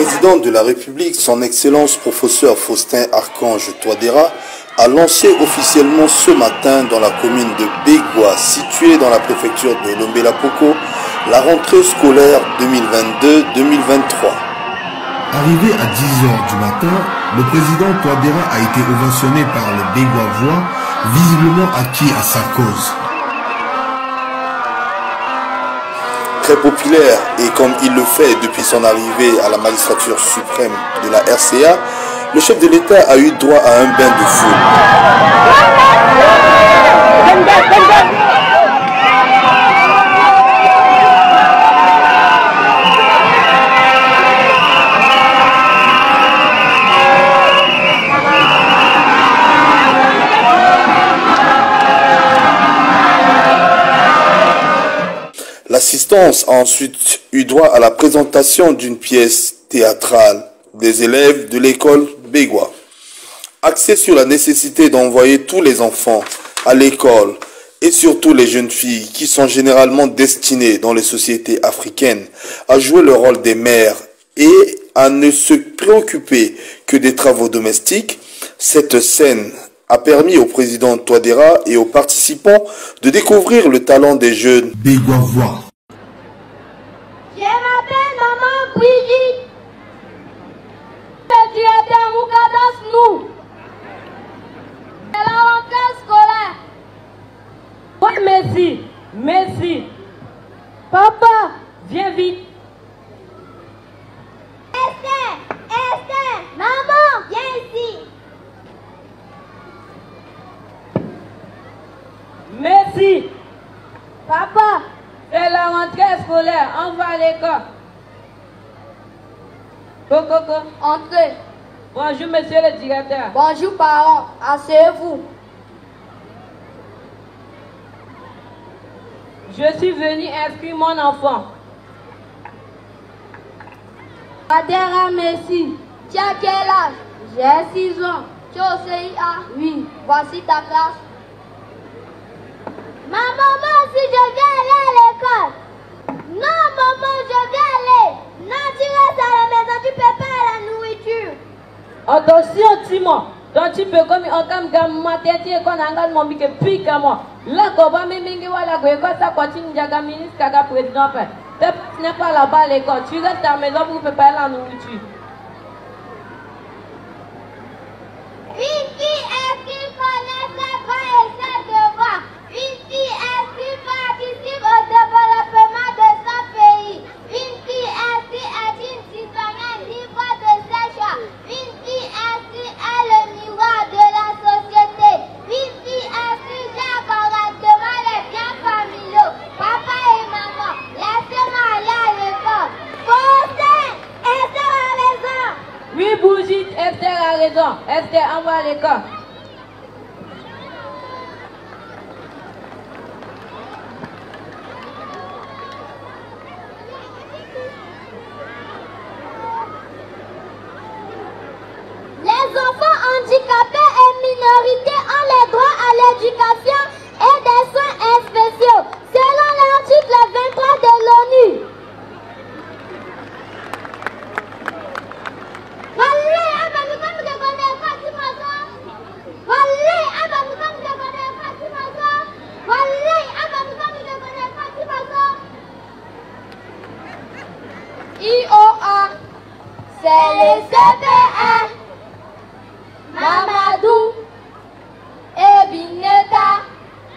président de la République, son Excellence professeur Faustin Archange Touadéra, a lancé officiellement ce matin dans la commune de Bégua, située dans la préfecture de Lombe-la-Poko, la rentrée scolaire 2022-2023. Arrivé à 10h du matin, le président Touadéra a été ovationné par les Bégoavois, visiblement acquis à sa cause. Très populaire et comme il le fait depuis son arrivée à la magistrature suprême de la RCA, le chef de l'État a eu droit à un bain de foule. L'assistance a ensuite eu droit à la présentation d'une pièce théâtrale des élèves de l'école Bégua, axée sur la nécessité d'envoyer tous les enfants à l'école et surtout les jeunes filles qui sont généralement destinées dans les sociétés africaines à jouer le rôle des mères et à ne se préoccuper que des travaux domestiques. Cette scène a permis au président Touadéra et aux participants de découvrir le talent des jeunes Bégoavois. Je m'appelle Maman Brigitte. Le directeur Moukadas nous. C'est la rentrée scolaire. Oui, merci. Merci. Papa, viens vite. Esther, maman, viens ici. Merci. Papa, c'est la rentrée scolaire. On va à l'école. Coco, Entrez. bonjour, monsieur le directeur. Bonjour, parents. Asseyez-vous. Je suis venu inscrire mon enfant. Adhère, merci. Tu as quel âge? J'ai 6 ans. Tu es au CIA? Oui. Voici ta classe. Maman, moi aussi je viens aller à l'école. Non, maman, je viens aller. Non, tu restes à la maison, tu prépares la nourriture. Attention, Timon. Donc tu peux comme un cam gam matin tu es qu'on engage mon bique pique à moi. Là qu'on va même mingi wala quoi ça continue jaga ministre kaga président fait. Tu n'es pas là-bas à l'école. Tu restes à la maison pour préparer la nourriture. Une fille est qui connaît ses droits et ses devoirs. Une fille est qui participe au développement de son pays. Une fille est qui est une citoyenne libre de ses choix. Une fille est qui est le miroir de la société. Une fille est qui gère correctement les biens familiaux. Papa et maman, laissez-moi aller à l'école. Faustin, Esther a raison. Oui, Brigitte, Esther a raison. Esther, envoie à l'école. Les enfants handicapés et minorités ont le droit à l'éducation et des soins spéciaux, selon l'article 23 de l'ONU. IOA, c'est les CPR. Mamadou et Bineta,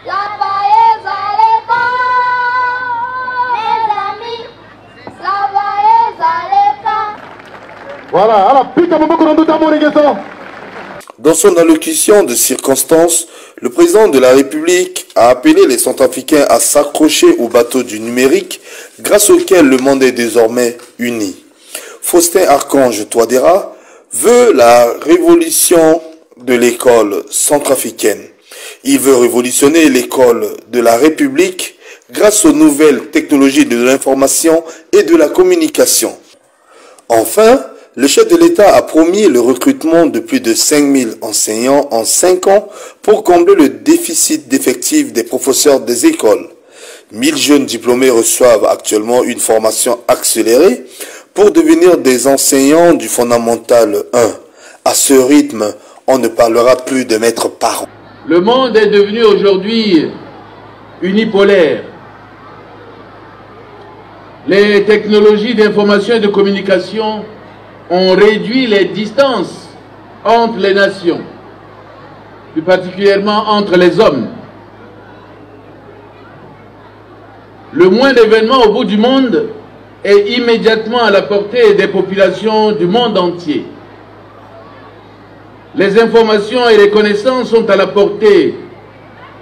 la paille à l'école. Mes amis, la paille à l'école. Voilà, alors putain, mon beaucoup d'endoutement. Dans son allocution de circonstance, le président de la République a appelé les Centrafricains à s'accrocher au bateau du numérique grâce auquel le monde est désormais uni. Faustin Archange Touadéra veut la révolution de l'école centrafricaine. Il veut révolutionner l'école de la République grâce aux nouvelles technologies de l'information et de la communication. Enfin, le chef de l'État a promis le recrutement de plus de 5000 enseignants en 5 ans pour combler le déficit d'effectifs des professeurs des écoles. 1000 jeunes diplômés reçoivent actuellement une formation accélérée pour devenir des enseignants du fondamental 1. À ce rythme, on ne parlera plus de maître par an. Le monde est devenu aujourd'hui unipolaire. Les technologies d'information et de communication ont réduit les distances entre les nations, plus particulièrement entre les hommes. Le moindre événement au bout du monde est immédiatement à la portée des populations du monde entier. Les informations et les connaissances sont à la portée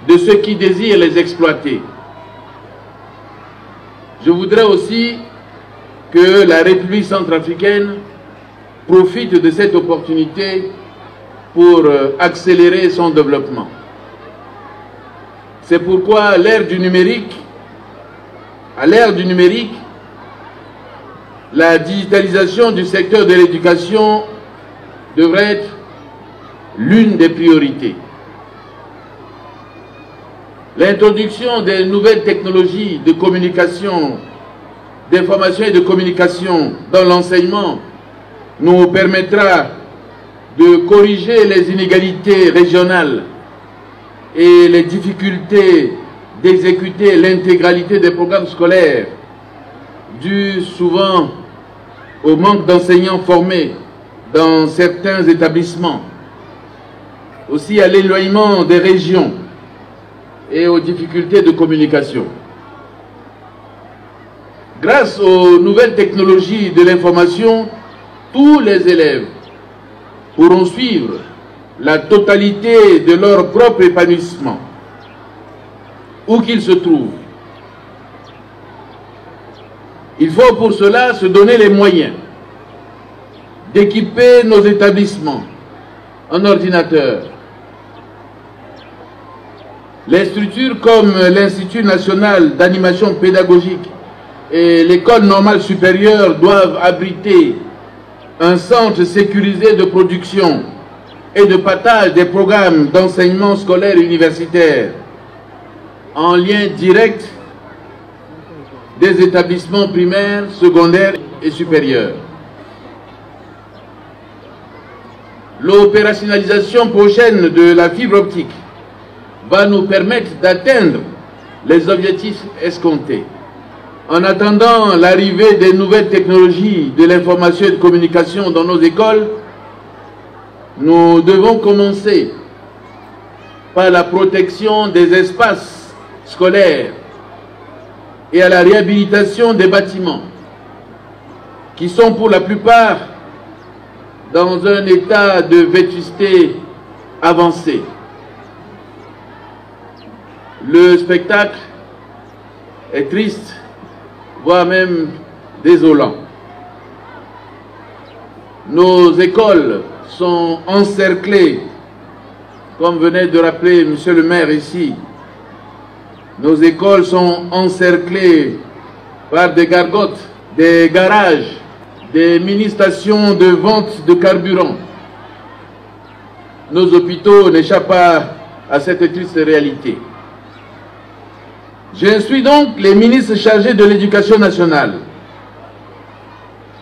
de ceux qui désirent les exploiter. Je voudrais aussi que la République centrafricaine profite de cette opportunité pour accélérer son développement. C'est pourquoi à l'ère du numérique, la digitalisation du secteur de l'éducation devrait être l'une des priorités. L'introduction des nouvelles technologies de communication, d'information et de communication dans l'enseignement nous permettra de corriger les inégalités régionales et les difficultés d'exécuter l'intégralité des programmes scolaires dues souvent au manque d'enseignants formés dans certains établissements, aussi à l'éloignement des régions et aux difficultés de communication. Grâce aux nouvelles technologies de l'information, tous les élèves pourront suivre la totalité de leur propre épanouissement, où qu'ils se trouvent. Il faut pour cela se donner les moyens d'équiper nos établissements en ordinateurs. Les structures comme l'Institut national d'animation pédagogique et l'École normale supérieure doivent abriter un centre sécurisé de production et de partage des programmes d'enseignement scolaire et universitaire en lien direct des établissements primaires, secondaires et supérieurs. L'opérationnalisation prochaine de la fibre optique va nous permettre d'atteindre les objectifs escomptés. En attendant l'arrivée des nouvelles technologies de l'information et de communication dans nos écoles, nous devons commencer par la protection des espaces scolaires et à la réhabilitation des bâtiments qui sont pour la plupart dans un état de vétusté avancé. Le spectacle est triste, voire même désolant. Nos écoles sont encerclées, comme venait de rappeler monsieur le maire ici. Nos écoles sont encerclées par des gargotes, des garages, des mini-stations de vente de carburant. Nos hôpitaux n'échappent pas à cette triste réalité. J'instruis donc les ministres chargés de l'Éducation nationale,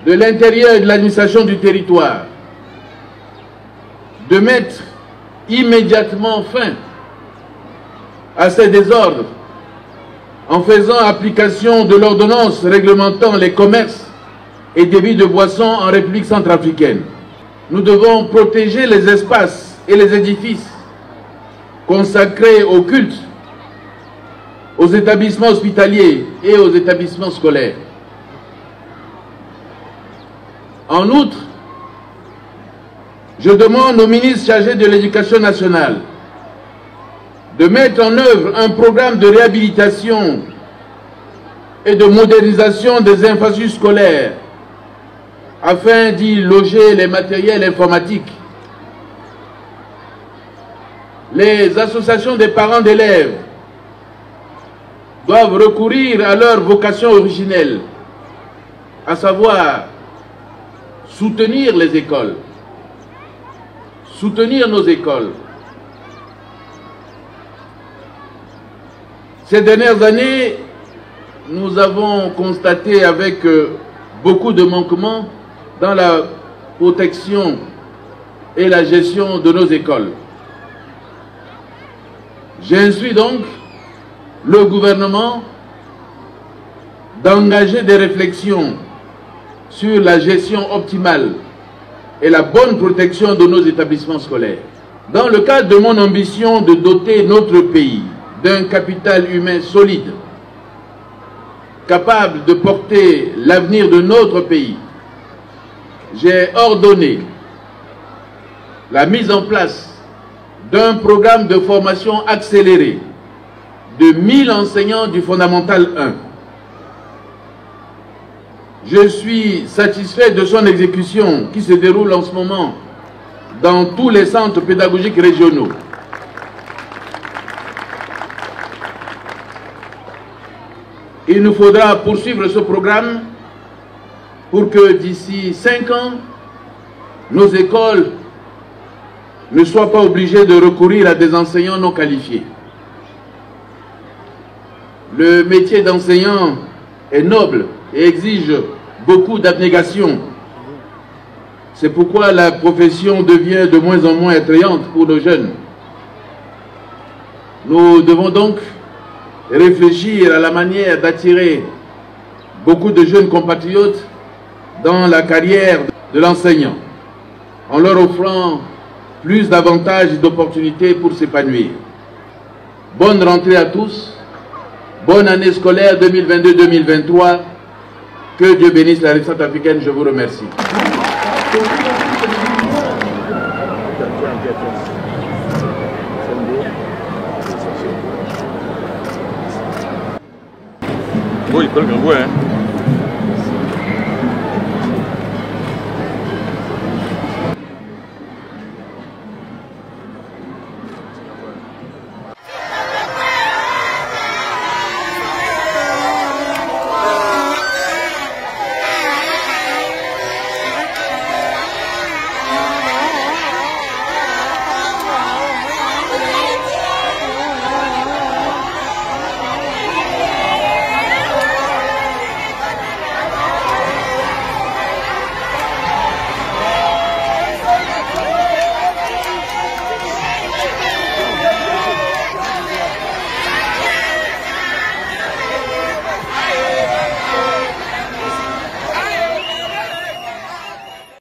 de l'Intérieur et de l'administration du territoire de mettre immédiatement fin à ces désordres en faisant application de l'ordonnance réglementant les commerces et débits de boissons en République centrafricaine. Nous devons protéger les espaces et les édifices consacrés au culte, aux établissements hospitaliers et aux établissements scolaires. En outre, je demande au ministre chargé de l'Éducation nationale de mettre en œuvre un programme de réhabilitation et de modernisation des infrastructures scolaires afin d'y loger les matériels informatiques. Les associations des parents d'élèves doivent recourir à leur vocation originelle, à savoir soutenir les écoles, soutenir nos écoles. Ces dernières années, nous avons constaté avec beaucoup de manquements dans la protection et la gestion de nos écoles. J'instruis donc le gouvernement d'engager des réflexions sur la gestion optimale et la bonne protection de nos établissements scolaires. Dans le cadre de mon ambition de doter notre pays d'un capital humain solide, capable de porter l'avenir de notre pays, j'ai ordonné la mise en place d'un programme de formation accéléré de 1000 enseignants du fondamental 1. Je suis satisfait de son exécution qui se déroule en ce moment dans tous les centres pédagogiques régionaux. Il nous faudra poursuivre ce programme pour que d'ici 5 ans, nos écoles ne soient pas obligées de recourir à des enseignants non qualifiés. Le métier d'enseignant est noble et exige beaucoup d'abnégation. C'est pourquoi la profession devient de moins en moins attrayante pour nos jeunes. Nous devons donc réfléchir à la manière d'attirer beaucoup de jeunes compatriotes dans la carrière de l'enseignant, en leur offrant plus d'avantages et d'opportunités pour s'épanouir. Bonne rentrée à tous, bonne année scolaire 2022-2023, que Dieu bénisse la République centrafricaine, je vous remercie. Oui, il peut le